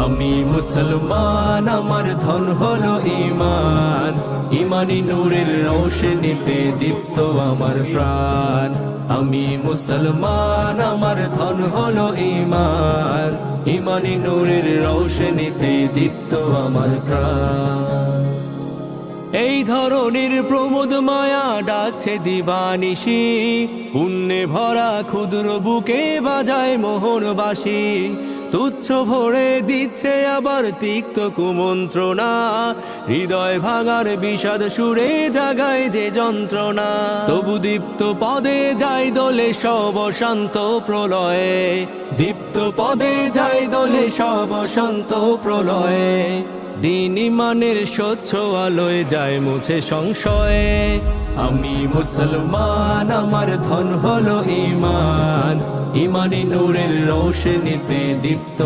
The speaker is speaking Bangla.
আমি মুসলমান, আমার ধন হলো ঈমান, ঈমানি নূরের রোশনীতে দীপ্ত আমার প্রাণ। আমি মুসলমান, আমার ধন হলো ঈমান, ঈমানি নূরের রোশনীতে দীপ্ত আমার প্রাণ। এই ধরনের প্রমোদ মায়া ডাকছে দিবানিশি, পুণ্যে ভরা ক্ষুদ্র বুকে বাজায় মোহন বাঁশি। তুচ্ছ ভরে দিচ্ছে আবার তিক্ত কুমন্ত্রণা, হৃদয় ভাঙার বিষাদ সুরে জাগায় যে যন্ত্রণা। তবু দীপ্ত পদে যায় দোলে সব শান্ত প্রলয়ে, দীপ্ত পদে যায় দোলে সব শান্ত প্রলয়ে। দিন ইমানের স্বচ্ছ আলোয় যায় মুছে সংশয়ে। আমি মুসলমান, আমার ধন হলো ঈমান, ঈমানি নূরের রোশনীতে দীপ্ত